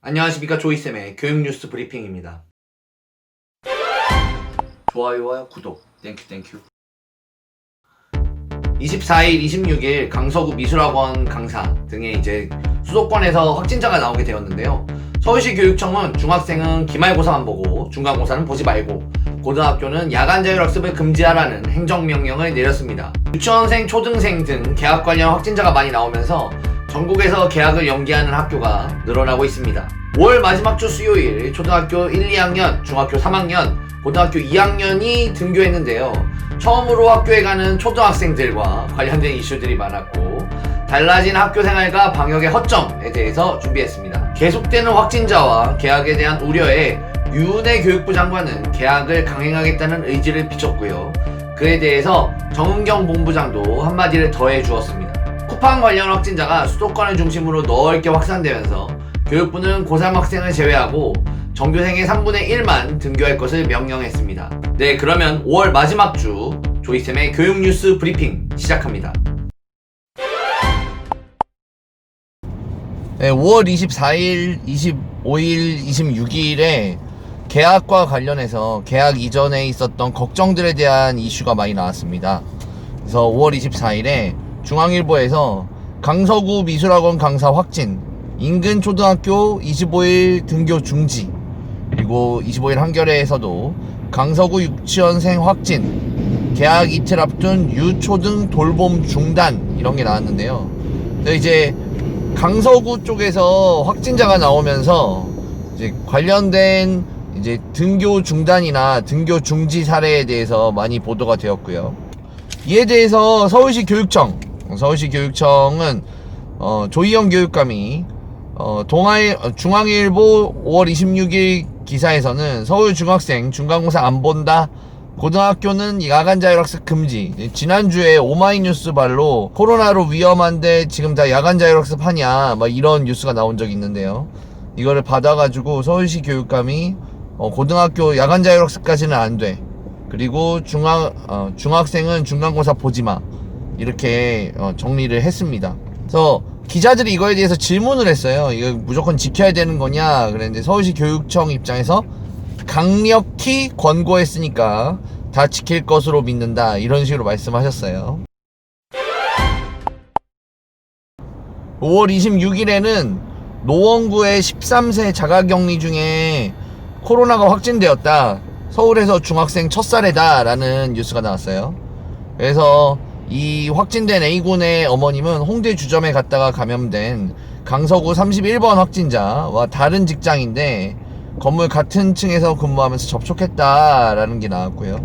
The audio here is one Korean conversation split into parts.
안녕하십니까, 조이쌤의 교육뉴스 브리핑입니다. 좋아요와 구독 땡큐. 24일, 26일 강서구 미술학원 강사 등의 이제 수도권에서 확진자가 나오게 되었는데요. 서울시 교육청은 중학생은 기말고사만 보고 중간고사는 보지 말고 고등학교는 야간 자율학습을 금지하라는 행정명령을 내렸습니다. 유치원생, 초등생 등 개학 관련 확진자가 많이 나오면서 전국에서 개학을 연기하는 학교가 늘어나고 있습니다. 5월 마지막 주 수요일 초등학교 1, 2학년, 중학교 3학년, 고등학교 2학년이 등교했는데요. 처음으로 학교에 가는 초등학생들과 관련된 이슈들이 많았고 달라진 학교 생활과 방역의 허점에 대해서 준비했습니다. 계속되는 확진자와 개학에 대한 우려에 유은혜 교육부 장관은 개학을 강행하겠다는 의지를 비췄고요. 그에 대해서 정은경 본부장도 한마디를 더해 주었습니다. 쿠팡 관련 확진자가 수도권을 중심으로 넓게 확산되면서 교육부는 고3 학생을 제외하고 전교생의 3분의 1만 등교할 것을 명령했습니다. 네, 그러면 5월 마지막 주 조이쌤의 교육뉴스 브리핑 시작합니다. 네, 5월 24일, 25일, 26일에 개학과 관련해서 개학 이전에 있었던 걱정들에 대한 이슈가 많이 나왔습니다. 그래서 5월 24일에 중앙일보에서 강서구 미술학원 강사 확진, 인근 초등학교 25일 등교 중지, 그리고 25일 한겨레에서도 강서구 유치원생 확진, 개학 이틀 앞둔 유초등 돌봄 중단, 이런 게 나왔는데요. 근데 이제 강서구 쪽에서 확진자가 나오면서 이제 관련된 이제 등교 중단이나 등교 중지 사례에 대해서 많이 보도가 되었고요. 이에 대해서 서울시교육청은 조희영 교육감이 중앙일보 5월 26일 기사에서는 서울 중학생 중간고사 안 본다, 고등학교는 야간 자율학습 금지. 지난주에 오마이뉴스 발로 코로나로 위험한데 지금 다 야간 자율학습 하냐, 막 이런 뉴스가 나온 적이 있는데요. 이거를 받아가지고 서울시 교육감이 고등학교 야간 자율학습까지는 안 돼, 그리고 중학생은 중간고사 보지마, 이렇게 정리를 했습니다. 그래서 기자들이 이거에 대해서 질문을 했어요. 이거 무조건 지켜야 되는 거냐 그랬는데 서울시 교육청 입장에서 강력히 권고했으니까 다 지킬 것으로 믿는다, 이런 식으로 말씀하셨어요. 5월 26일에는 노원구의 13세 자가격리 중에 코로나가 확진되었다, 서울에서 중학생 첫 사례다 라는 뉴스가 나왔어요. 그래서 이 확진된 A군의 어머님은 홍대 주점에 갔다가 감염된 강서구 31번 확진자와 다른 직장인데 건물 같은 층에서 근무하면서 접촉했다라는 게 나왔고요.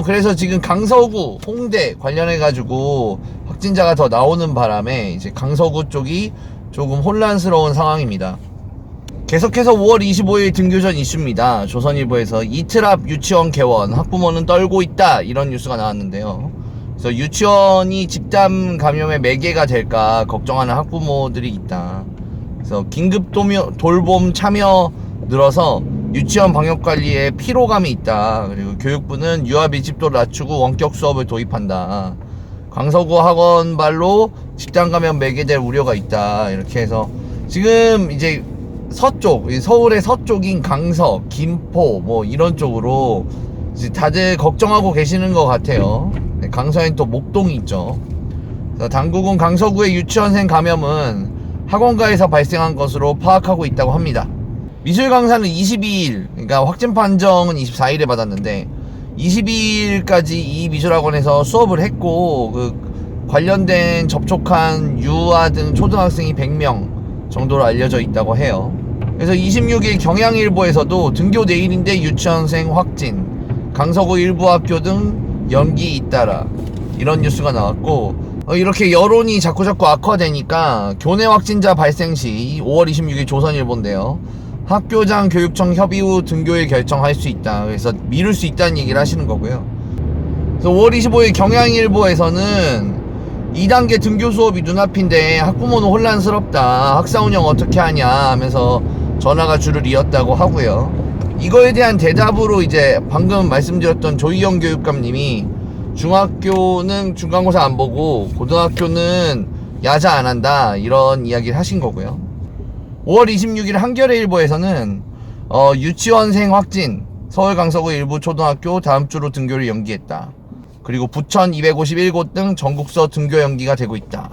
그래서 지금 강서구, 홍대 관련해가지고 확진자가 더 나오는 바람에 이제 강서구 쪽이 조금 혼란스러운 상황입니다. 계속해서 5월 25일 등교 전 이슈입니다. 조선일보에서 이틀 앞 유치원 개원, 학부모는 떨고 있다, 이런 뉴스가 나왔는데요. 그래서 유치원이 집단 감염의 매개가 될까 걱정하는 학부모들이 있다. 그래서 긴급 돌봄 참여 늘어서 유치원 방역관리에 피로감이 있다. 그리고 교육부는 유아 밀집도를 낮추고 원격 수업을 도입한다. 강서구 학원발로 집단 감염 매개될 우려가 있다. 이렇게 해서 지금 이제 서쪽, 서울의 서쪽인 강서, 김포 뭐 이런 쪽으로 이제 다들 걱정하고 계시는 것 같아요. 강서엔 또 목동이 있죠. 당국은 강서구의 유치원생 감염은 학원가에서 발생한 것으로 파악하고 있다고 합니다. 미술 강사는 22일, 그러니까 확진 판정은 24일에 받았는데 22일까지 이 미술학원에서 수업을 했고 그 관련된 접촉한 유아 등 초등학생이 100명 정도로 알려져 있다고 해요. 그래서 26일 경향일보에서도 등교 내일인데 유치원생 확진, 강서구 일부 학교 등 연기 잇따라, 이런 뉴스가 나왔고, 이렇게 여론이 자꾸 악화되니까 교내 확진자 발생 시 5월 26일 조선일보인데요, 학교장 교육청 협의 후 등교일 결정할 수 있다, 그래서 미룰 수 있다는 얘기를 하시는 거고요. 그래서 5월 25일 경향일보에서는 2단계 등교 수업이 눈앞인데 학부모는 혼란스럽다, 학사 운영 어떻게 하냐 하면서 전화가 줄을 이었다고 하고요. 이거에 대한 대답으로 이제 방금 말씀드렸던 조희영 교육감님이 중학교는 중간고사 안 보고 고등학교는 야자 안 한다, 이런 이야기를 하신 거고요. 5월 26일 한겨레일보에서는 유치원생 확진, 서울 강서구 일부 초등학교 다음 주로 등교를 연기했다. 그리고 부천 251곳 등 전국서 등교 연기가 되고 있다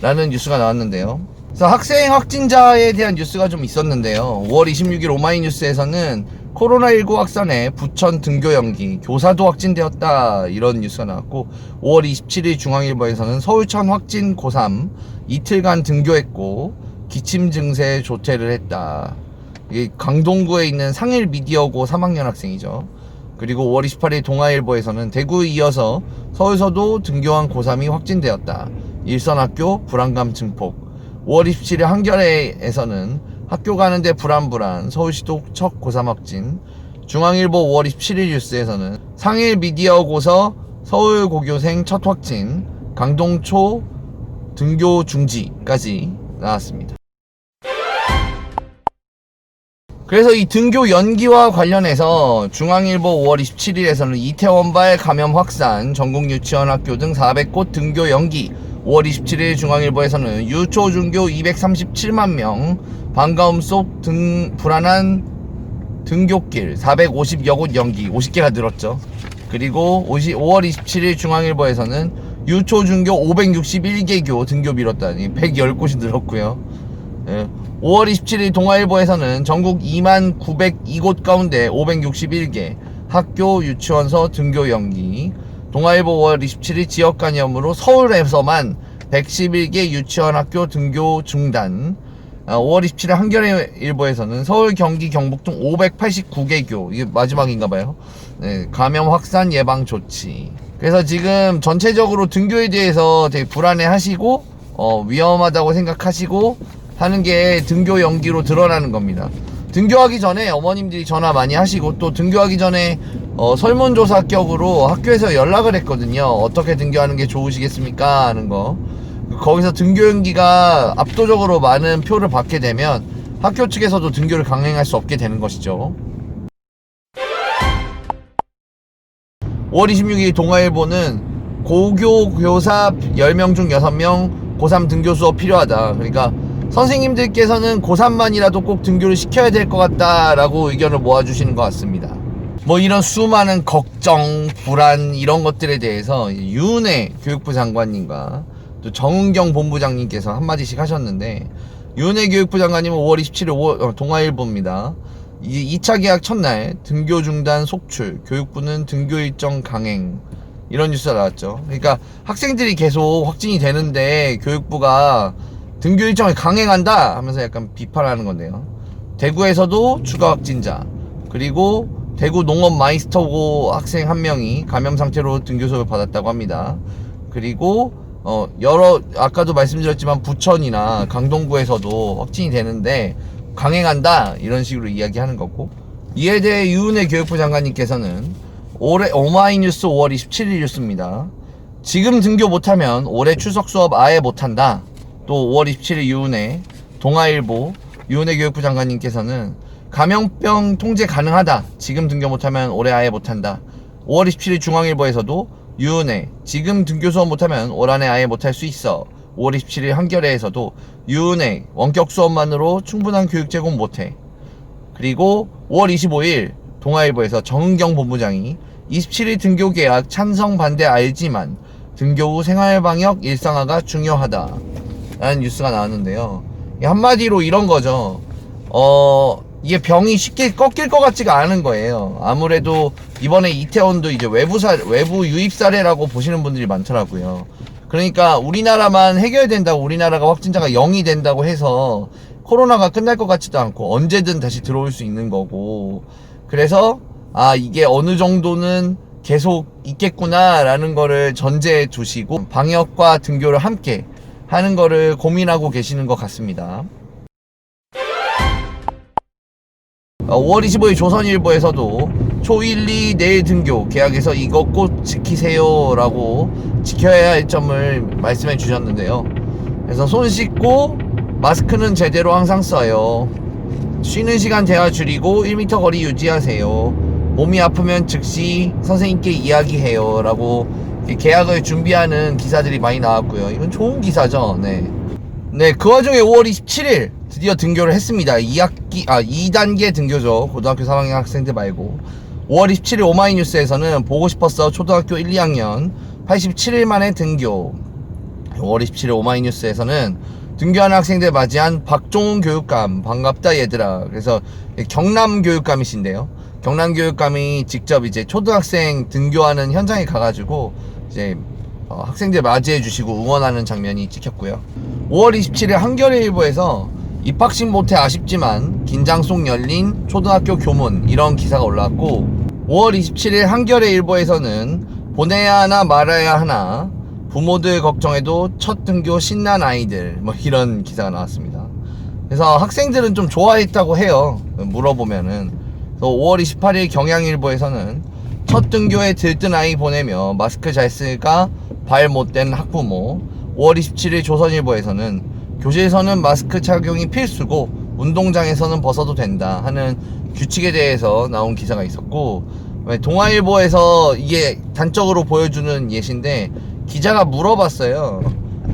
라는 뉴스가 나왔는데요. 그래서 학생 확진자에 대한 뉴스가 좀 있었는데요. 5월 26일 오마이뉴스에서는 코로나19 확산에 부천 등교 연기, 교사도 확진되었다 이런 뉴스가 나왔고, 5월 27일 중앙일보에서는 서울천 확진 고3 이틀간 등교했고 기침 증세 조퇴를 했다. 이게 강동구에 있는 상일 미디어고 3학년 학생이죠. 그리고 5월 28일 동아일보에서는 대구에 이어서 서울서도 등교한 고3이 확진되었다. 일선학교 불안감 증폭. 5월 27일 한겨레에서는 학교 가는데 불안 서울시도 첫 고3 확진. 중앙일보 5월 27일 뉴스에서는 상일 미디어 고서 서울 고교생 첫 확진, 강동초 등교 중지까지 나왔습니다. 그래서 이 등교 연기와 관련해서 중앙일보 5월 27일에서는 이태원발 감염 확산, 전국 유치원 학교 등 400곳 등교 연기. 5월 27일 중앙일보에서는 유초 중교 237만 명, 반가움 속 불안한 등교길 450여 곳 연기, 50개가 늘었죠. 그리고 5월 27일 중앙일보에서는 유초 중교 561개교 등교 미뤘다니 110곳이 늘었고요. 5월 27일 동아일보에서는 전국 2만 902곳 가운데 561개 학교 유치원서 등교 연기. 동아일보 5월 27일 지역 간염으로 서울에서만 111개 유치원 학교 등교 중단. 5월 27일 한겨레일보에서는 서울, 경기, 경북 등 589개 교, 이게 마지막인가봐요. 네, 감염 확산 예방 조치. 그래서 지금 전체적으로 등교에 대해서 되게 불안해 하시고 위험하다고 생각하시고 하는 게 등교 연기로 드러나는 겁니다. 등교하기 전에 어머님들이 전화 많이 하시고, 또 등교하기 전에 설문조사 격으로 학교에서 연락을 했거든요. 어떻게 등교하는 게 좋으시겠습니까? 하는 거. 거기서 등교 연기가 압도적으로 많은 표를 받게 되면 학교 측에서도 등교를 강행할 수 없게 되는 것이죠. 5월 26일 동아일보는 고교 교사 10명 중 6명 고3 등교 수업 필요하다. 그러니까 선생님들께서는 고3만이라도 꼭 등교를 시켜야 될 것 같다라고 의견을 모아주시는 것 같습니다. 뭐 이런 수많은 걱정, 불안 이런 것들에 대해서 유은혜 교육부 장관님과 또 정은경 본부장님께서 한마디씩 하셨는데, 유은혜 교육부 장관님은 5월 27일 동아일보입니다. 2차 계약 첫날 등교 중단 속출, 교육부는 등교 일정 강행, 이런 뉴스가 나왔죠. 그러니까 학생들이 계속 확진이 되는데 교육부가 등교 일정을 강행한다 하면서 약간 비판하는 건데요. 대구에서도 추가 확진자, 그리고 대구 농업 마이스터고 학생 한 명이 감염 상태로 등교 수업을 받았다고 합니다. 그리고 아까도 말씀드렸지만 부천이나 강동구에서도 확진이 되는데 강행한다 이런 식으로 이야기하는 거고, 이에 대해 유은혜 교육부 장관님께서는 올해 오마이뉴스 5월 27일 뉴스입니다. 지금 등교 못하면 올해 추석 수업 아예 못한다. 또 5월 27일 유은혜 동아일보 유은혜 교육부 장관님께서는 감염병 통제 가능하다. 지금 등교 못하면 올해 아예 못한다. 5월 27일 중앙일보에서도 유은혜 지금 등교 수업 못하면 올 한해 아예 못할 수 있어. 5월 27일 한겨레에서도 유은혜 원격 수업만으로 충분한 교육 제공 못해. 그리고 5월 25일 동아일보에서 정은경 본부장이 27일 등교 계약 찬성 반대 알지만 등교 후 생활방역 일상화가 중요하다 라는 뉴스가 나왔는데요. 한마디로 이런 거죠. 이게 병이 쉽게 꺾일 것 같지가 않은 거예요. 아무래도 이번에 이태원도 이제 외부 유입 사례라고 보시는 분들이 많더라고요. 그러니까 우리나라만 해결된다고, 우리나라가 확진자가 0이 된다고 해서 코로나가 끝날 것 같지도 않고 언제든 다시 들어올 수 있는 거고, 그래서 이게 어느 정도는 계속 있겠구나 라는 거를 전제해 두시고 방역과 등교를 함께 하는 거를 고민하고 계시는 것 같습니다. 5월 25일 조선일보에서도 초1, 2 내일 등교 계약에서 이것 꼭 지키세요 라고 지켜야 할 점을 말씀해 주셨는데요. 그래서 손 씻고 마스크는 제대로 항상 써요. 쉬는 시간 대화 줄이고 1m 거리 유지하세요. 몸이 아프면 즉시 선생님께 이야기해요 라고 계약을 준비하는 기사들이 많이 나왔고요. 이건 좋은 기사죠. 네. 네, 그 와중에 5월 27일 드디어 등교를 했습니다. 2단계 등교죠. 고등학교 3학년 학생들 말고. 5월 27일 오마이뉴스에서는 보고 싶었어 초등학교 1, 2학년 87일 만에 등교. 5월 27일 오마이뉴스에서는 등교하는 학생들 맞이한 박종훈 교육감 반갑다 얘들아. 그래서 경남 교육감이신데요. 경남 교육감이 직접 이제 초등학생 등교하는 현장에 가가지고 이제 학생들 맞이해 주시고 응원하는 장면이 찍혔고요. 5월 27일 한겨레일보에서 입학식 못해 아쉽지만 긴장 속 열린 초등학교 교문 이런 기사가 올라왔고, 5월 27일 한겨레일보에서는 보내야 하나 말아야 하나 부모들 걱정해도 첫 등교 신난 아이들 뭐 이런 기사가 나왔습니다. 그래서 학생들은 좀 좋아했다고 해요. 물어보면은. 5월 28일 경향일보에서는 첫 등교에 들뜬 아이 보내며 마스크 잘 쓸까 발 못된 학부모. 5월 27일 조선일보에서는 교실에서는 마스크 착용이 필수고 운동장에서는 벗어도 된다 하는 규칙에 대해서 나온 기사가 있었고, 동아일보에서 이게 단적으로 보여주는 예시인데 기자가 물어봤어요.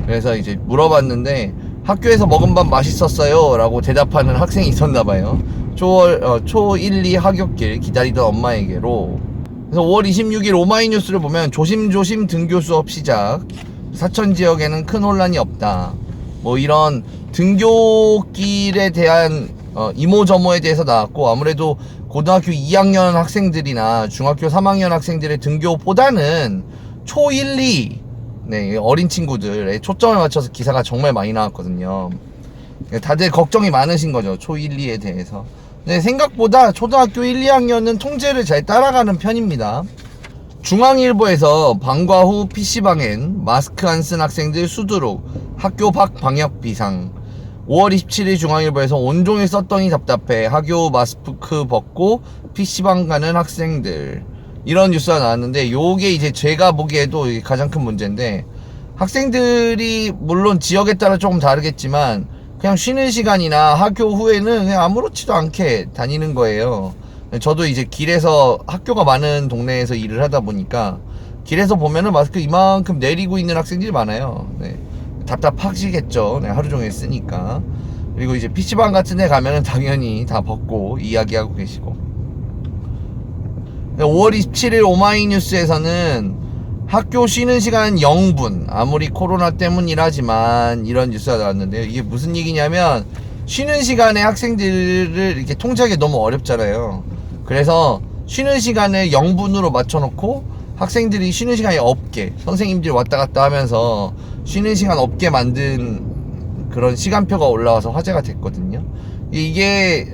그래서 이제 물어봤는데 학교에서 먹은 밥 맛있었어요 라고 대답하는 학생이 있었나봐요. 초 1, 2 하굣길 기다리던 엄마에게로. 그래서 5월 26일 오마이뉴스를 보면 조심조심 등교 수업 시작, 사천 지역에는 큰 혼란이 없다, 뭐 이런 등교길에 대한 이모저모에 대해서 나왔고, 아무래도 고등학교 2학년 학생들이나 중학교 3학년 학생들의 등교보다는 초 1, 2 네, 어린 친구들의 초점을 맞춰서 기사가 정말 많이 나왔거든요. 다들 걱정이 많으신 거죠, 초 1, 2에 대해서. 네, 생각보다 초등학교 1, 2학년은 통제를 잘 따라가는 편입니다. 중앙일보에서 방과 후 PC방엔 마스크 안 쓴 학생들 수두룩, 학교 밖 방역 비상. 5월 27일 중앙일보에서 온종일 썼더니 답답해, 학교 마스크 벗고 PC방 가는 학생들, 이런 뉴스가 나왔는데, 요게 이제 제가 보기에도 가장 큰 문제인데, 학생들이 물론 지역에 따라 조금 다르겠지만 그냥 쉬는 시간이나 학교 후에는 그냥 아무렇지도 않게 다니는 거예요. 저도 이제 길에서, 학교가 많은 동네에서 일을 하다 보니까 길에서 보면은 마스크 이만큼 내리고 있는 학생들이 많아요. 네. 답답하시겠죠. 네, 하루 종일 쓰니까. 그리고 이제 PC방 같은 데 가면은 당연히 다 벗고 이야기하고 계시고. 5월 27일 오마이뉴스에서는 학교 쉬는 시간 0분, 아무리 코로나 때문이라지만, 이런 뉴스가 나왔는데요. 이게 무슨 얘기냐면, 쉬는 시간에 학생들을 이렇게 통제하기 너무 어렵잖아요. 그래서 쉬는 시간을 0분으로 맞춰놓고 학생들이 쉬는 시간이 없게, 선생님들이 왔다 갔다 하면서 쉬는 시간 없게 만든 그런 시간표가 올라와서 화제가 됐거든요. 이게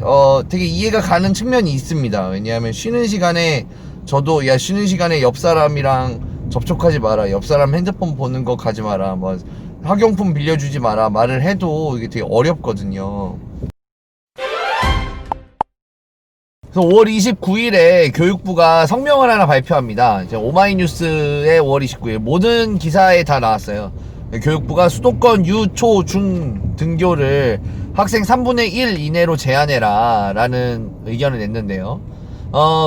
되게 이해가 가는 측면이 있습니다. 왜냐하면 쉬는 시간에, 저도 야 쉬는 시간에 옆 사람이랑 접촉하지 마라, 옆 사람 핸드폰 보는 거 가지 마라, 뭐 학용품 빌려주지 마라 말을 해도 이게 되게 어렵거든요. 그래서 5월 29일에 교육부가 성명을 하나 발표합니다. 이제 오마이뉴스의 5월 29일 모든 기사에 다 나왔어요. 교육부가 수도권 유, 초, 중 등교를 학생 3분의 1 이내로 제한해라 라는 의견을 냈는데요.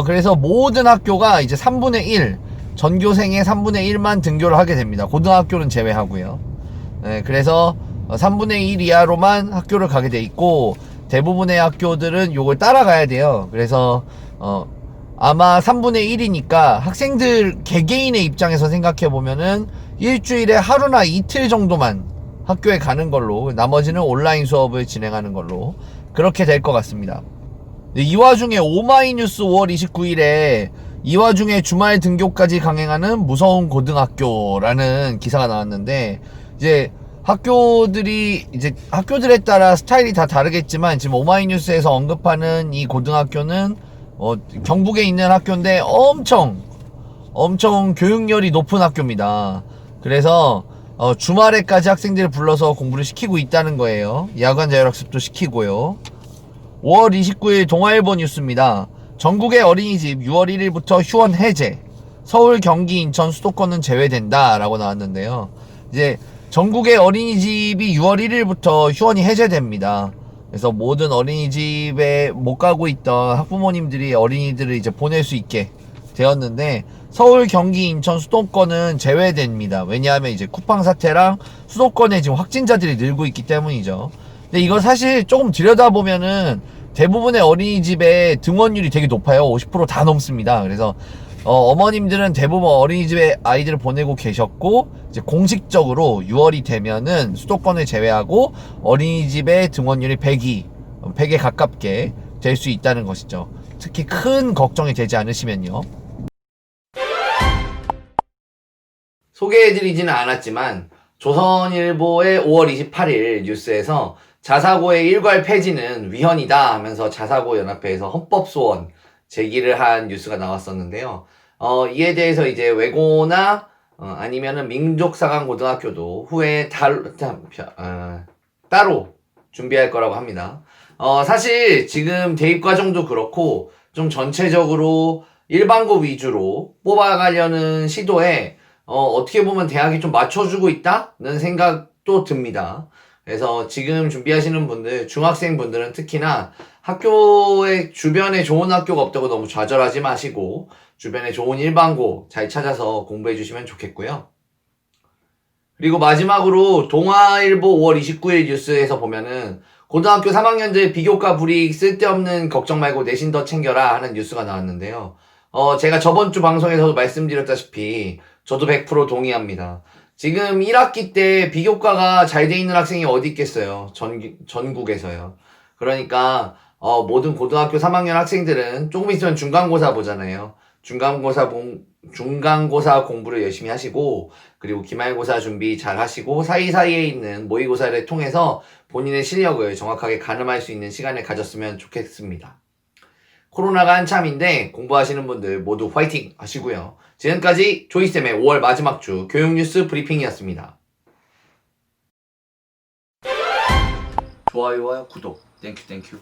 그래서 모든 학교가 이제 3분의 1, 전교생의 3분의 1만 등교를 하게 됩니다. 고등학교는 제외하고요. 네, 그래서 3분의 1 이하로만 학교를 가게 돼 있고, 대부분의 학교들은 요걸 따라가야 돼요. 그래서 아마 3분의 1이니까 학생들 개개인의 입장에서 생각해 보면은 일주일에 하루나 이틀 정도만 학교에 가는 걸로, 나머지는 온라인 수업을 진행하는 걸로 그렇게 될 것 같습니다. 이 와중에 오마이뉴스 5월 29일에 이 와중에 주말 등교까지 강행하는 무서운 고등학교라는 기사가 나왔는데, 이제 학교들에 따라 스타일이 다 다르겠지만, 지금 오마이뉴스에서 언급하는 이 고등학교는 경북에 있는 학교인데 엄청 교육열이 높은 학교입니다. 그래서 주말에까지 학생들을 불러서 공부를 시키고 있다는 거예요. 야간 자율학습도 시키고요. 5월 29일 동아일보 뉴스입니다. 전국의 어린이집 6월 1일부터 휴원 해제, 서울, 경기, 인천, 수도권은 제외된다 라고 나왔는데요. 이제 전국의 어린이집이 6월 1일부터 휴원이 해제됩니다. 그래서 모든 어린이집에 못 가고 있던 학부모님들이 어린이들을 이제 보낼 수 있게 되었는데, 서울, 경기, 인천 수도권은 제외됩니다. 왜냐하면 이제 쿠팡 사태랑 수도권에 지금 확진자들이 늘고 있기 때문이죠. 근데 이거 사실 조금 들여다보면은 대부분의 어린이집의 등원율이 되게 높아요. 50%다 넘습니다. 그래서 어머님들은 대부분 어린이집에 아이들을 보내고 계셨고, 이제 공식적으로 6월이 되면은 수도권을 제외하고 어린이집의 등원율이 100에 가깝게 될 수 있다는 것이죠. 특히 큰 걱정이 되지 않으시면요. 소개해드리지는 않았지만 조선일보의 5월 28일 뉴스에서 자사고의 일괄 폐지는 위헌이다 하면서 자사고 연합회에서 헌법소원 제기를 한 뉴스가 나왔었는데요. 이에 대해서 이제 외고나 아니면은 민족사관고등학교도 후에 따로 준비할 거라고 합니다. 사실 지금 대입과정도 그렇고 좀 전체적으로 일반고 위주로 뽑아가려는 시도에 어떻게 보면 대학이 좀 맞춰주고 있다는 생각도 듭니다. 그래서 지금 준비하시는 분들, 중학생분들은 특히나 학교에 주변에 좋은 학교가 없다고 너무 좌절하지 마시고 주변에 좋은 일반고 잘 찾아서 공부해 주시면 좋겠고요. 그리고 마지막으로 동아일보 5월 29일 뉴스에서 보면은 고등학교 3학년들 비교과 불이익 쓸데없는 걱정 말고 내신 더 챙겨라 하는 뉴스가 나왔는데요. 제가 저번 주 방송에서도 말씀드렸다시피 저도 100% 동의합니다. 지금 1학기 때 비교과가 잘 돼 있는 학생이 어디 있겠어요. 전국에서요. 그러니까 모든 고등학교 3학년 학생들은 조금 있으면 중간고사 보잖아요. 중간고사 공부를 열심히 하시고, 그리고 기말고사 준비 잘 하시고, 사이사이에 있는 모의고사를 통해서 본인의 실력을 정확하게 가늠할 수 있는 시간을 가졌으면 좋겠습니다. 코로나가 한참인데 공부하시는 분들 모두 화이팅 하시고요. 지금까지 조이쌤의 5월 마지막 주 교육뉴스 브리핑이었습니다. 좋아요와 구독 땡큐.